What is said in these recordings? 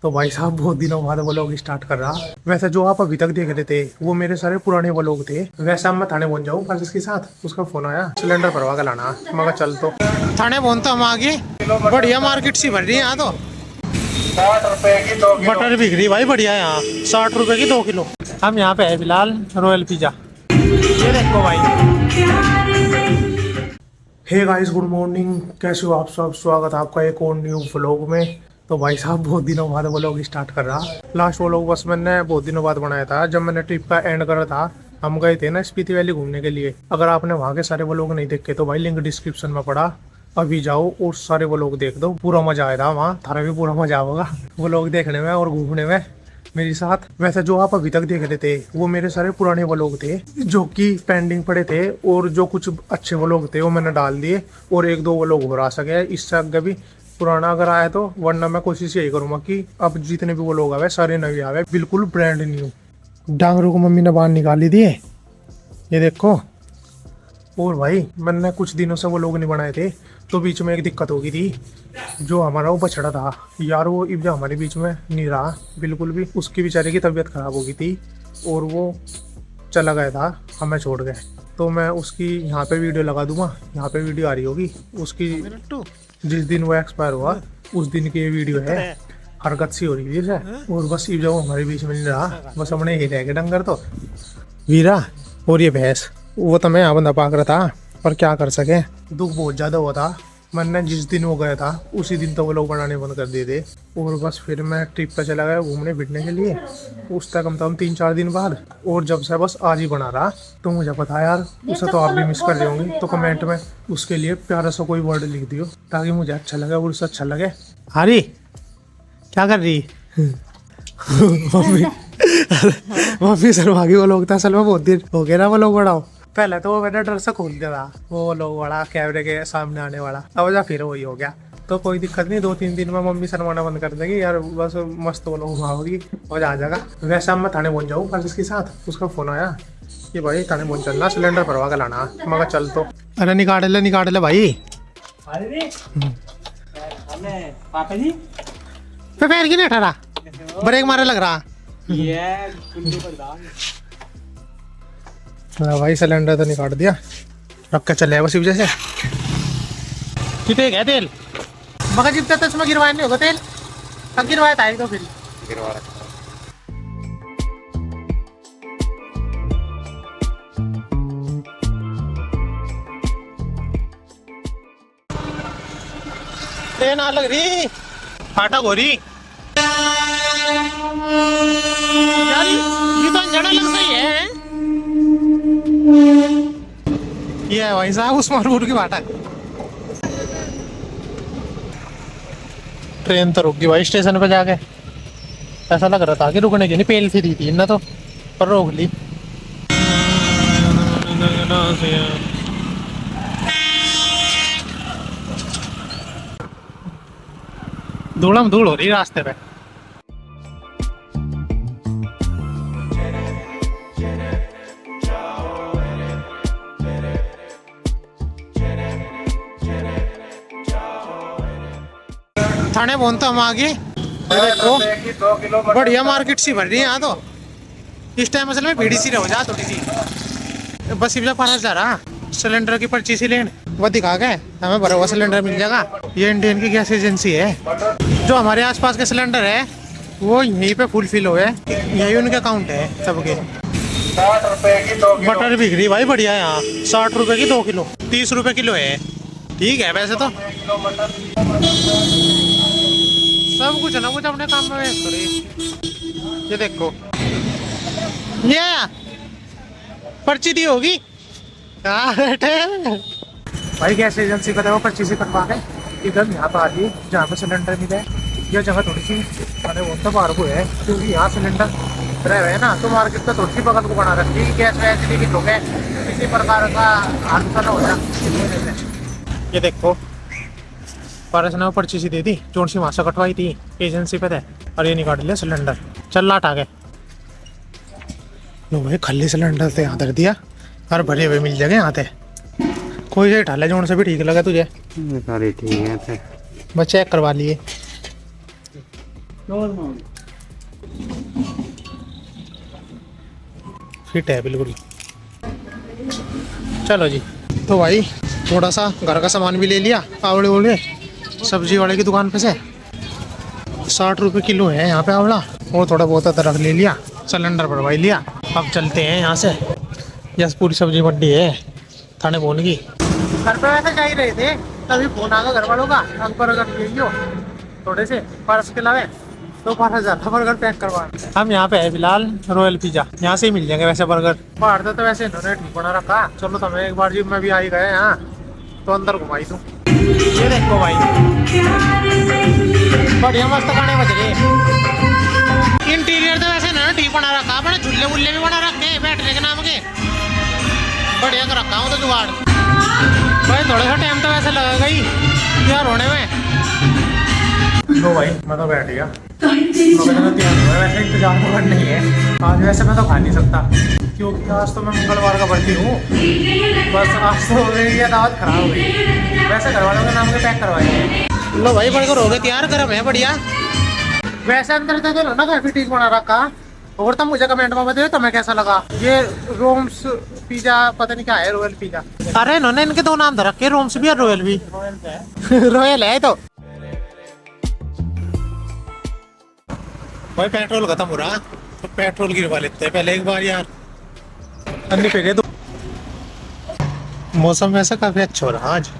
तो भाई साहब बहुत दिनों बाद व्लॉग स्टार्ट कर रहा। वैसे जो आप अभी तक देख रहे थे वो मेरे सारे पुराने व्लॉग थे। वैसे अब मैं थाने पहुंच जाऊँ पर इसके साथ उसका फोन आया सिलेंडर भरवा के लाना। मगर चल तो थाने पहुंच तो हम आगे बढ़िया मार्केट सी भर रही है यहाँ तो 60 रुपए की 2 किलो बटर बिक रही भाई बढ़िया यहाँ 60 रुपए की 2 किलो। हम यहाँ पे है फिलहाल रॉयल पिज्जा। ये देखो भाई। हे गाइस गुड मॉर्निंग, कैसे हो आप सब। स्वागत है आपका एक और न्यू व्लॉग में। तो भाई साहब बहुत दिनों बाद व्लॉग स्टार्ट कर रहा। लास्ट व्लॉग बस मैंने बहुत दिनों बाद बनाया था जब मैंने ट्रिप का एंड करा था। हम गए थे ना स्पीति वैली घूमने के लिए। अगर आपने वहाँ के सारे व्लॉग नहीं देखे तो भाई लिंक डिस्क्रिप्शन में पड़ा, अभी जाओ और सारे व्लॉग देख दो। पूरा मजा आया था वहाँ, थारा भी पूरा मजा आएगा व्लॉग देखने में और घूमने में मेरे साथ। वैसे जो आप अभी तक देख रहे थे वो मेरे सारे पुराने व्लॉग थे जो कि पेंडिंग पड़े थे, और जो कुछ अच्छे व्लॉग थे वो मैंने डाल दिए और एक दो व्लॉग और आ सके इससे आगे भी पुराना अगर आया तो। वरना मैं कोशिश यही करूँगा कि अब जितने भी व्लॉग आवे सारे नए आवे, बिल्कुल ब्रांड न्यू। डांगरों को मम्मी ने बाहर निकाली दिए, ये देखो। और भाई मैंने कुछ दिनों से वो लोग नहीं बनाए थे तो बीच में एक दिक्कत हो गई थी। जो हमारा वो बछड़ा था यार, वो इब्जा हमारे बीच में नहीं रहा बिल्कुल भी। उसकी बेचारे की तबीयत खराब हो गई थी और वो चला गया था, हमें छोड़ गए। तो मैं उसकी यहाँ पे वीडियो लगा दूंगा, यहाँ पे वीडियो आ रही होगी उसकी। जिस दिन वो एक्सपायर हुआ उस दिन की ये वीडियो है। हरकत सी हो रही है और बस इब्जा वो हमारे बीच में नहीं रहा, बस हमने ही रह गए डंगर तो वीरा और ये भैंस। वो तो मैं यहाँ बंदा पाक रहा था पर क्या कर सके, दुख बहुत ज़्यादा हुआ था। मैंने जिस दिन वो गया था उसी दिन तो वो लोग बनाने बंद कर दिए थे। और बस फिर मैं ट्रिप पर चला गया घूमने फिरने के लिए, उस तक कम से कम 3-4 दिन बाद। और जब से बस आज ही बना रहा। तो मुझे पता है यार उसे तो आप भी मिस कर रहे होंगे, तो कमेंट में उसके लिए प्यारा सा कोई वर्ड लिख दियो ताकि मुझे अच्छा लगे और उसे अच्छा लगे। हारी क्या कर रही मम्मी शर्मा वो लोग था असल में, बहुत दिन हो गया ना वो लोग बढ़ाओ। पहले तो वो मैंने डर से खोल दिया था वो लोग बड़ा कैमरे के सामने आने वाला, अब जा फिर वही हो गया। तो कोई दिक्कत नहीं, 2-3 दिन में मम्मी शर्माना बंद कर देगी यार, बस मस्त वो लोग होगी और आ जाएगा। वैसे अब मैं थाने पहुंच जाऊँ पर इसके साथ उसका फोन आया कि भाई थाने पहुंच चलना, सिलेंडर भरवा के लाना। मगर चल तो अरे निकाल ले भाई। पापा जी पैर की नहीं ठहरा, ब्रेक मारे लग रहा। भाई सिलेंडर तो निकाल दिया, रख के चले बस वजह से। कितने गया तेल मगर जितना तो इसमें गिरवाया नहीं होगा तेल, कब गिरवाया था तो फिर गिरवा रखा। ट्रेन आ लग रही, फाटक हो रही यार, ये तो अंजड़ा लग गई है। ये है भाई साहब उस्मानपुर की फाटक। ट्रेन तो रुक गई भाई स्टेशन पे जाके। ऐसा लग रहा था कि रुकने की नहीं, पेल सी दी थी ना तो पर रोक ली। धूलम धूल हो रही रास्ते पे। थाने पहुंच तो हम आगे देखो, 2 किलो बढ़िया मार्केट सी भर रही है यहाँ तो। इस टाइम असल में भीड़ सी रहो जा थोड़ी सी। बस इब्जा पास जा रहा, सिलेंडर की पर्ची सी लेने वो दिखा के हमें भरा हुआ सिलेंडर मिल जाएगा। ये इंडियन की गैस एजेंसी है। जो हमारे आसपास के सिलेंडर है वो यहीं पे फुल फिल हो है, यही उनके अकाउंट है सबके। 60 रुपए की 2 किलो बटर बिक रही भाई बढ़िया यहाँ 60 रुपए की 2 किलो, 30 रुपए किलो है। ठीक है वैसे तो सब कुछ है ना कुछ अपने काम में वेस्ट करो। ये देखो ये पर्ची दी होगी भाई गैस एजेंसी का, वो पर्ची से कटवा के इधर यहाँ पर आ गई जहाँ पे सिलेंडर मिले। यह जगह थोड़ी सी अरे वो तो बाहर को है क्योंकि यहाँ सिलेंडर रहे है ना, तो मार्केट का थोड़ी सी बगल को बना रखी है। गैस वैस की लोग है किसी प्रकार का हादसा न हो जाए। ये देखो पारस ने पर्ची सी दे दी, जोन सी वहाँ से कटवाई थी एजेंसी पे थे, और ये निकाल लिया सिलेंडर। चल लाट आ गए लो भाई, खाली सिलेंडर से यहाँ धर दिया और भरे हुए मिल जाएंगे यहाँ थे। कोई से ढाले जोन से भी ठीक लगा तुझे? सारे ठीक है थे, बस चेक करवा लिए। फिट है बिल्कुल। चलो जी, तो भाई थोड़ा सा घर का सामान भी ले लिया आवड़े ओले सब्जी वाले की दुकान पे से। 60 रुपये किलो है यहाँ पे आवड़ा, और थोड़ा बहुत अदरक ले लिया, सिलेंडर भरवाई लिया। अब चलते हैं यहाँ से, यस पूरी सब्जी मंडी है थाने फोन की। घर पे वैसे जा ही रहे थे तभी फोन आ गया घर वालों का, बर्गर ले लियो थोड़े से पर्स के लावे, तो 12,000 था बर्गर पैक करवा। हम यहाँ पे है फिलहाल रॉयल पिज्जा, यहाँ से ही मिल जाएंगे वैसे बर्गर। बाहर तो वैसे इन्होंने ठीक बना रखा। चलो तो मैं एक बार जिम में भी आई गए यहाँ, तो अंदर घुमाई दूँ। ये देखो भाई बढ़िया मस्त गाने बज रहे। इंटीरियर तो वैसे ना ठीक बना रखा, अपने झूले वुल्ले भी बना रखे बैठने के नाम के, बढ़िया कर रखा हूँ तो जुगाड़। भाई थोड़ा सा टाइम तो वैसे लगेगा ही तैयार होने में। लो भाई मैं तो बैठ गया, वैसे इंतजार तो करना ही है। आज वैसे मैं तो खा नहीं सकता क्योंकि आज तो मैं मंगलवार का भर्ती हूँ। बस आज तो मेरी ये दावत खराब हो गई। वैसे घर वालों के नाम के पैक करवाए। लो भाई बर्गर हो गए तैयार, गरम है बढ़िया। वैसे अंदर तो लो ना काफी ठीक बना रखा। और तुम मुझे कमेंट में बताओ तुम्हें कैसा लगा ये रोम्स पिज्जा, पता नहीं क्या है, रॉयल पिज्जा। अरे इन्होंने इनके दो नाम धर रखे, रोम्स भी और रॉयल भी। रॉयल है तो भाई पेट्रोल खत्म हो रहा, तो पेट्रोल गिरवा लेते हैं पहले एक बार यार। अन्नी पे तो मौसम वैसा काफी अच्छा हो रहा आज।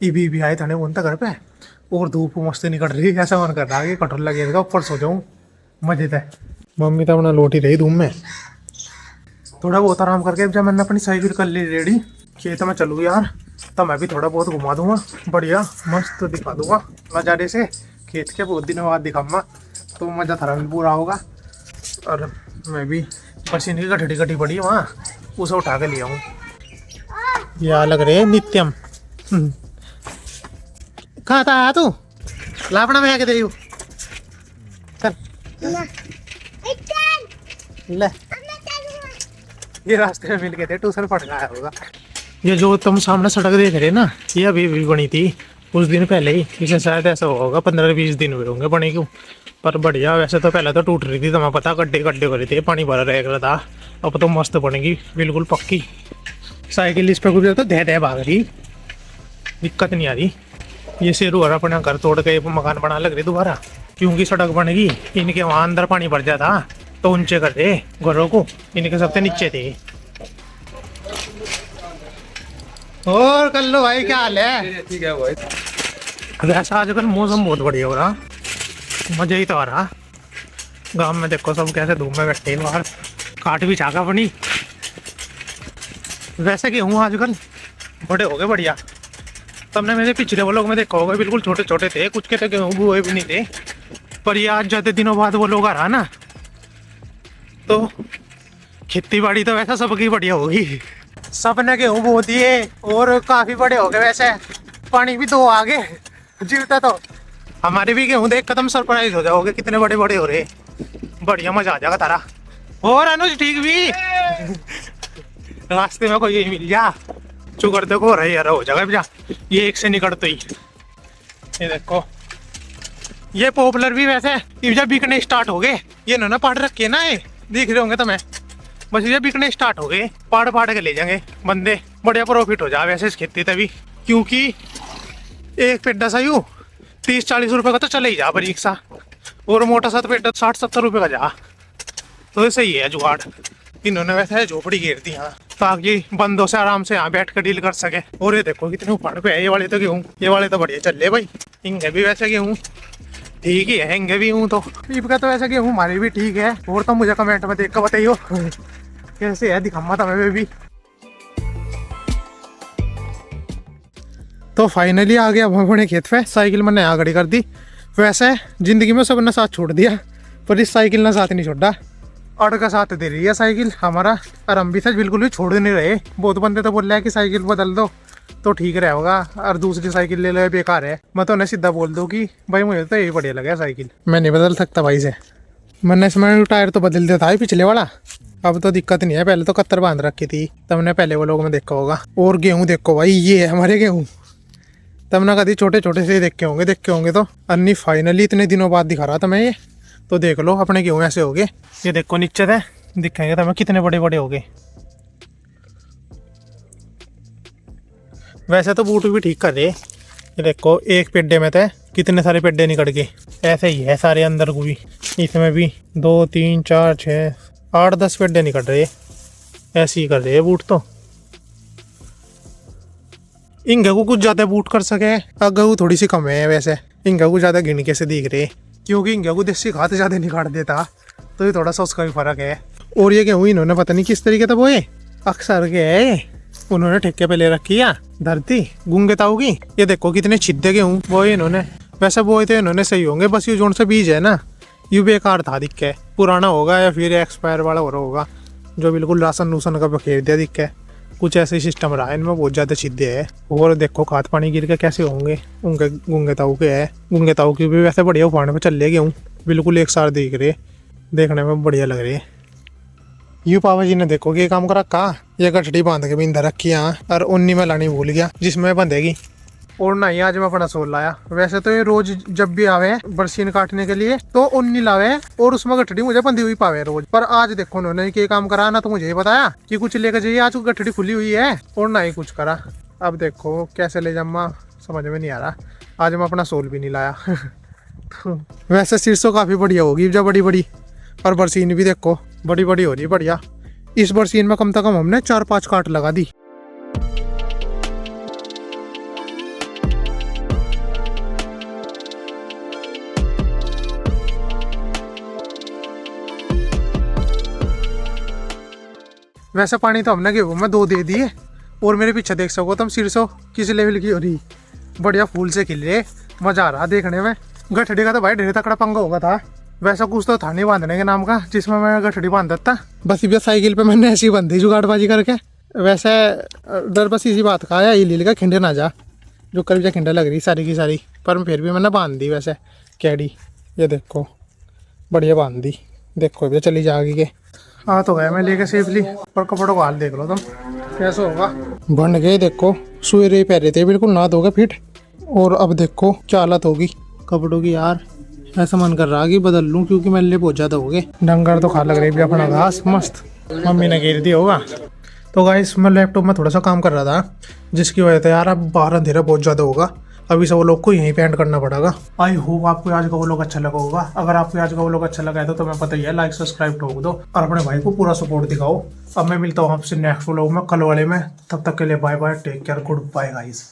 भी आए थाने बोलता घर पे, और धूप मस्त निकल रही है। ऐसा मन कर रहा है कि कटोर लगेगा ऊपर सो जाऊं मजे से। मम्मी तो अपना लोटी रही धूम में, थोड़ा बहुत आराम करके जब मैंने अपनी साइकिल कर ली रेडी, खेत में चलूँ यार, तो मैं भी थोड़ा बहुत घुमा दूंगा, बढ़िया मस्त दिखा दूंगा नज़ारे से खेत के। बहुत दिनों बाद दिखाऊंगा तो मज़ा थोड़ा भी पूरा होगा। और मैं भी पसीने की गठड़ी गठी पड़ी वहाँ, उसे उठा के ले आऊँ। यह लग रहे नित्यम कहाँ था तू, लापना में आके दे चल ले। ये रास्ते में मिल गए थे, ट्यूशन पढ़ गया होगा। ये जो तुम सामने सड़क देख रहे ना, ये अभी बनी थी कुछ दिन पहले ही। इसे शायद ऐसा होगा 15-20 दिन हुए होंगे बने क्यों, पर बढ़िया। वैसे तो पहले तो टूट रही थी, तुम्हें पता, गड्ढे गड्ढे हो रहे थे, पानी भरा रह था। अब तो मस्त बनेगी बिल्कुल पक्की। साइकिल इस पर कुछ तो दे भाग रही, दिक्कत नहीं आ रही। ये शेरू हरा अपना घर तोड़ के मकान बना लग रही दोबारा, क्योंकि सड़क बनेगी। इनके वहाँ अंदर पानी भर जाता तो ऊंचे कर दे घरों को, इनके सबसे नीचे थे। और कर लो भाई, क्या हाल है? ठीक है भाई। वैसा आजकल मौसम बहुत बढ़िया हो रहा, मजा ही तो आ रहा। गांव में देखो सब कैसे धूप में बैठे बाहर, काट भी छाका अपनी। वैसे गेहूँ आजकल बड़े हो गए बढ़िया। तुमने मेरे पिछले व्लॉग में देखा होगा, बिल्कुल छोटे छोटे थे, कुछ के तो गेहूँ बुए भी नहीं थे। पर ये आज ज्यादा दिनों बाद वो लोग आ रहा ना, तो खेती बाड़ी तो वैसा सबकी बढ़िया होगी। सबने गेहूँ बो दिए और काफी बड़े हो गए। वैसे पानी भी दो आगे जीवता तो हमारे भी गेहूँ देख खत्म, सरप्राइज हो जाओगे कितने बड़े बड़े हो रहे। बढ़िया मजा आ जाएगा तारा। और अनुज ठीक भी रास्ते में कोई यही मिल जा, चुकर देखो रही यार हो जाएगा भैया। ये एक से निकल तो ही ये देखो, ये पॉपुलर भी वैसे जब बिकने स्टार्ट हो गए। ये ना पाड़ रखे ना, ये दिख रहे होंगे तुम्हें, बस ये बिकने स्टार्ट हो गए, पाड़ पाड़ के ले जाएंगे बंदे। बढ़िया प्रॉफिट हो जाए वैसे इस खेती तभी, क्योंकि एक पेड्डा सा यूँ 30-40 रुपये का तो चले ही जा बरीक सा, और मोटा सा तो पेड्डा 60-70 रुपये का जा। तो ये सही है जुगाड़। इन्होंने वैसे झोपड़ी घेर दी यहाँ, ताकि बंदों से आराम से यहाँ बैठ कर डील कर सके। और ये देखो कितने ऊपर पे है। ये वाले तो गेहूँ, ये वाले तो बढ़िया चल रहे भाई। हिंगे भी वैसे गेहूँ ठीक ही है, हिंगे भी हूँ तो का तो वैसे गेहूँ हमारे भी ठीक है। और तो मुझे कमेंट में देख कर बताइयो कैसे है, दिखाऊंगा तुम्हें भी। तो फाइनली आ गया अपने खेत पे। साइकिल मैंने यहाँ खड़ी कर दी। वैसे जिंदगी में सबने साथ छोड़ दिया, पर इस साइकिल ने साथ नहीं छोड़ा। अड़ का साथ दे रही है साइकिल हमारा, और हम भी सच बिल्कुल भी छोड़ नहीं रहे। बहुत बंदे तो बोल रहे हैं कि साइकिल बदल दो तो ठीक रहेगा और दूसरी साइकिल ले लो, ये बेकार है। मैं तो उन्हें सीधा बोल दूँ कि भाई मुझे तो यही बढ़िया लगा साइकिल, मैं नहीं बदल सकता भाई से। मैंने इसमें टायर तो बदल दिया था पिछले वाला, अब तो दिक्कत नहीं है। पहले तो कत्तर बांध रखी थी, तुमने पहले वो लोग में देखा होगा। और गेहूँ देखो भाई, ये है हमारे गेहूँ। तुमने कभी छोटे छोटे से देखे होंगे तो अन्नी फाइनली इतने दिनों बाद दिखा रहा था मैं ये। तो देख लो अपने गेहूँ ऐसे हो गए। ये देखो नीचे थे, दिखेंगे तुम्हें कितने बड़े बड़े हो गए। वैसे तो बूट भी ठीक कर रहे। ये देखो एक पेड्डे में थे कितने सारे पेड्डे निकल गए। ऐसे ही है सारे अंदर को भी, इसमें भी 2 3 4 6 8 10 पेड्डे निकल रहे। ऐसे ही कर रहे बूट तो। इंगे को कुछ ज़्यादा बूट कर सके, अगर थोड़ी सी कम है। वैसे इंगे को ज़्यादा गिन के से दिख रहे, क्योंकि इंगे को देसी खाद ज़्यादा निकाल देता, तो ये थोड़ा सा उसका भी फर्क है। और ये गेहूँ इन्होंने पता नहीं किस तरीके से बोए, अक्सर के है उन्होंने ठेके पे ले रखी है धरती गूंगे ताऊ की। ये देखो कितने छिद्दे गेहूँ बोए इन्होंने। वैसे बोए तो इन्होंने सही होंगे, बस ये जोन से बीज है ना, ये बेकार था दिख के, पुराना होगा या फिर एक्सपायर वाला हो रहा होगा, जो बिल्कुल राशन रूसन का बखेर दिया दिख के। कुछ ऐसे सिस्टम रहा है इनमें, बहुत ज़्यादा छिद्दे है। और देखो खाद पानी गिर के कैसे होंगे उनके गूंगे ताऊ के है। गूंगे ताऊ की भी वैसे बढ़िया उफान पे चल ले गेहूँ, बिल्कुल एक सार दिख रहे, देखने में बढ़िया लग रही है। यू पापा जी ने देखो कि ये काम कर रखा, ये गठड़ी बांध के बिंदा रखी यहाँ, और उन्नी में लानी भूल गया जिसमें बंधेगी। और ना ही आज मैं अपना सोल लाया। वैसे तो ये रोज जब भी आवे बरसीन काटने के लिए तो उन्नी लावे और उसमें गठड़ी मुझे बंधी हुई पावे रोज। पर आज देखो उन्होंने क्या काम करा, ना तो मुझे ही बताया कि कुछ लेकर जाइए, आज गठड़ी खुली हुई है, और ना ही कुछ करा। अब देखो कैसे ले जाऊँ समझ में नहीं आ रहा। आज मैं अपना सोल भी नहीं लाया। वैसे सिरसों काफी बढ़िया होगी जब बड़ी बड़ी, और बरसीन भी देखो बड़ी बड़ी हो रही है बढ़िया। इस बरसीन में कम से कम हमने 4-5 काट लगा दी। वैसे पानी तो हमने गेहूं में 2 दे दिए, और मेरे पीछे देख सको तुम सिरसों किस लेवल की हो रही, बढ़िया फूल से खिल रहे, मजा आ रहा देखने में। गठड़ी का तो भाई ढेर तकड़ा पंगा होगा था। वैसा कुछ तो था नहीं बांधने के नाम का जिसमें मैं गठड़ी बांध देता, बस ये साइकिल पे मैंने ऐसी बंधी जुगाड़बाजी करके। वैसे डर बस इसी बात का आया, ये लील का खिंडे ना जा, जो करीब जा खिंडे लग रही सारी की सारी, पर फिर भी मैंने बांध दी वैसे कैडी। ये देखो बढ़िया बांध दी, देखो ये चली जाएगी के। हाँ तो गया मैं लेके सेफली, पर कपड़ों का हाल देख लो तुम कैसे होगा। बन गए देखो, सुए रहे पहले थे बिल्कुल ना धोगे फिट, और अब देखो क्या हालत होगी कपड़ों की यार। ऐसा मन कर रहा कि बदल लूं, क्योंकि मेरे लिए बहुत ज़्यादा हो गए। डंगर तो खा लग रही भी अपना घास मस्त, मम्मी ने घेर दिया होगा। तो गाइस मैं लैपटॉप में थोड़ा सा काम कर रहा था, जिसकी वजह से यार अब बाहर अंधेरा बहुत ज़्यादा होगा, अभी सब लोग को यहीं पे एंड करना पड़ेगा। आई होप आपको आज का वो लोग अच्छा लगा होगा। अगर आपको आज का वो लोग अच्छा लगा है तो तुम्हें पता ही है, लाइक सब्सक्राइब ठोक दो और अपने भाई को पूरा सपोर्ट दिखाओ। अब मैं मिलता हूँ आपसे नेक्स्ट व्लॉग में, कल वाले में। तब तक के लिए bye bye, take care, goodbye guys.